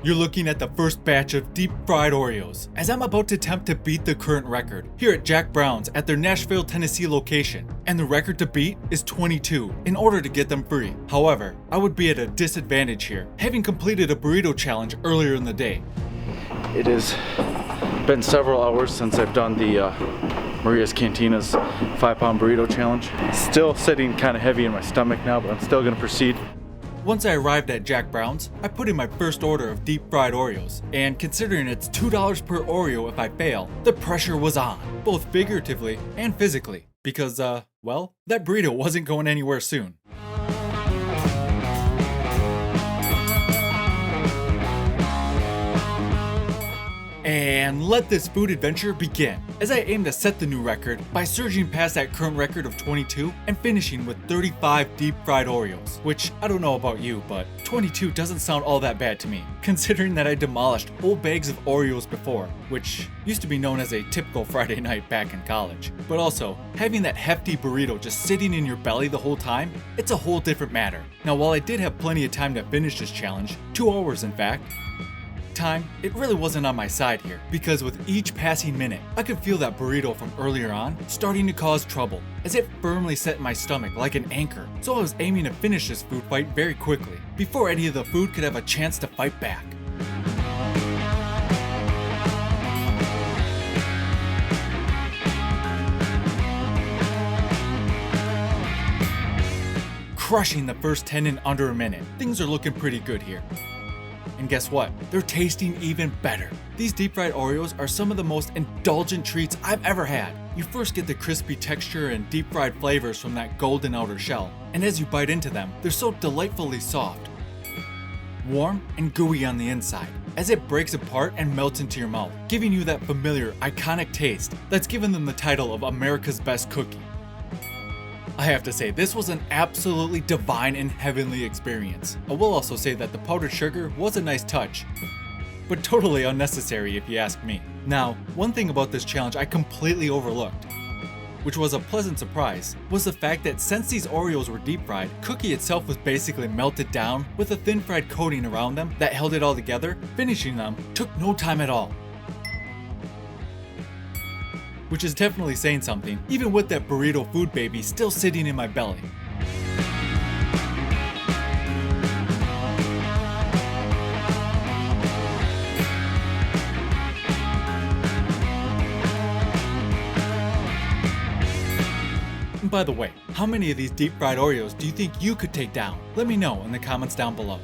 you're looking at the first batch of deep fried Oreos, as I'm about to attempt to beat the current record here at Jack Brown's at their Nashville, Tennessee location, and the record to beat is 22 in order to get them free. However, I would be at a disadvantage here, having completed a burrito challenge earlier in the day. It has been several hours since I've done the Maria's Cantina's 5-pound burrito challenge. Still sitting kind of heavy in my stomach now, but I'm still gonna proceed. Once I arrived at Jack Brown's, I put in my first order of deep fried Oreos, and considering it's $2 per Oreo if I fail, the pressure was on, both figuratively and physically, because well, that burrito wasn't going anywhere soon. And let this food adventure begin, as I aim to set the new record by surging past that current record of 22 and finishing with 35 deep fried Oreos, which I don't know about you, but 22 doesn't sound all that bad to me, considering that I demolished whole bags of Oreos before, which used to be known as a typical Friday night back in college. But also, having that hefty burrito just sitting in your belly the whole time, it's a whole different matter. Now, while I did have plenty of time to finish this challenge, 2 hours in fact, time, it really wasn't on my side here, because with each passing minute, I could feel that burrito from earlier on starting to cause trouble, as it firmly set in my stomach like an anchor, so I was aiming to finish this food fight very quickly, before any of the food could have a chance to fight back. Crushing the first 10 in under a minute, things are looking pretty good here. And guess what? They're tasting even better. These deep fried Oreos are some of the most indulgent treats I've ever had. You first get the crispy texture and deep fried flavors from that golden outer shell, and as you bite into them, they're so delightfully soft, warm and gooey on the inside, as it breaks apart and melts into your mouth, giving you that familiar, iconic taste that's given them the title of America's Best Cookie. I have to say, this was an absolutely divine and heavenly experience. I will also say that the powdered sugar was a nice touch, but totally unnecessary if you ask me. Now, one thing about this challenge I completely overlooked, which was a pleasant surprise, was the fact that since these Oreos were deep fried, cookie itself was basically melted down with a thin fried coating around them that held it all together. Finishing them took no time at all, which is definitely saying something, even with that burrito food baby still sitting in my belly. And by the way, how many of these deep fried Oreos do you think you could take down? Let me know in the comments down below.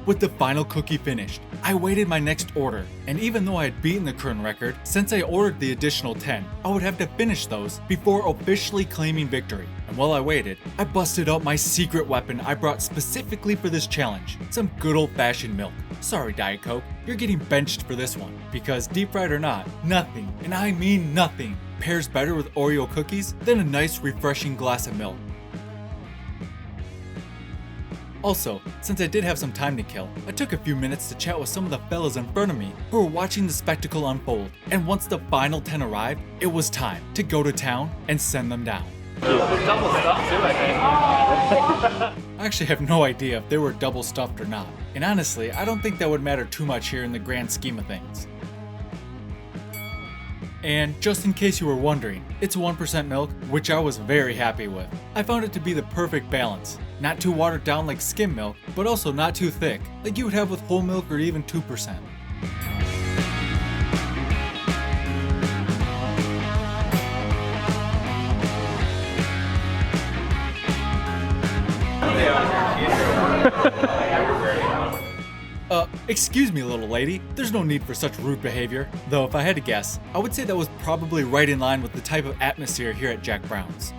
With the final cookie finished, I waited my next order, and even though I had beaten the current record, since I ordered the additional 10, I would have to finish those before officially claiming victory. And while I waited, I busted out my secret weapon I brought specifically for this challenge, some good old-fashioned milk. Sorry Diet Coke, you're getting benched for this one, because deep fried or not, nothing, and I mean nothing, pairs better with Oreo cookies than a nice refreshing glass of milk. Also, since I did have some time to kill, I took a few minutes to chat with some of the fellas in front of me who were watching the spectacle unfold, and once the final 10 arrived, it was time to go to town and send them down. I actually have no idea if they were double stuffed or not, and honestly, I don't think that would matter too much here in the grand scheme of things. And just in case you were wondering, it's 1% milk, which I was very happy with. I found it to be the perfect balance. Not too watered down like skim milk, but also not too thick, like you would have with whole milk or even 2%. Excuse me, little lady, there's no need for such rude behavior. Though if I had to guess, I would say that was probably right in line with the type of atmosphere here at Jack Brown's.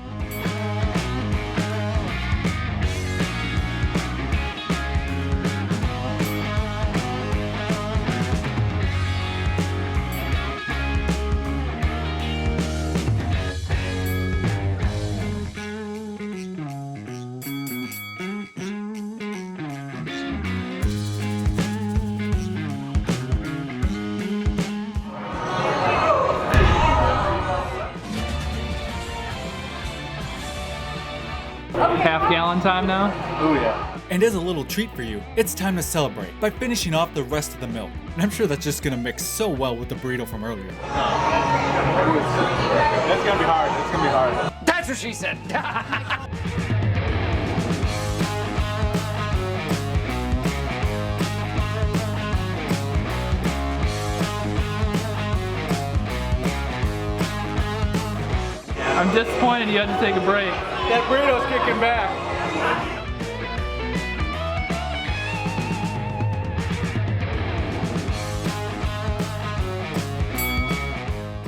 Half-gallon time now? Oh yeah. And as a little treat for you, it's time to celebrate by finishing off the rest of the milk. And I'm sure that's just gonna mix so well with the burrito from earlier. That's gonna be hard. That's gonna be hard. That's what she said! I'm disappointed you had to take a break. That burrito's kicking back.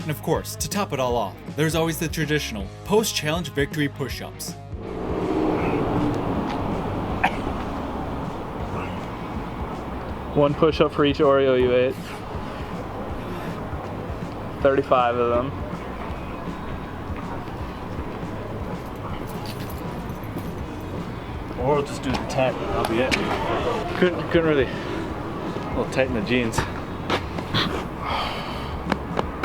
And of course, to top it all off, there's always the traditional post-challenge victory push-ups. One push-up for each Oreo you ate. 35 of them. Or we'll just do the 10. That'll be it. Couldn't really. A little tight in the jeans.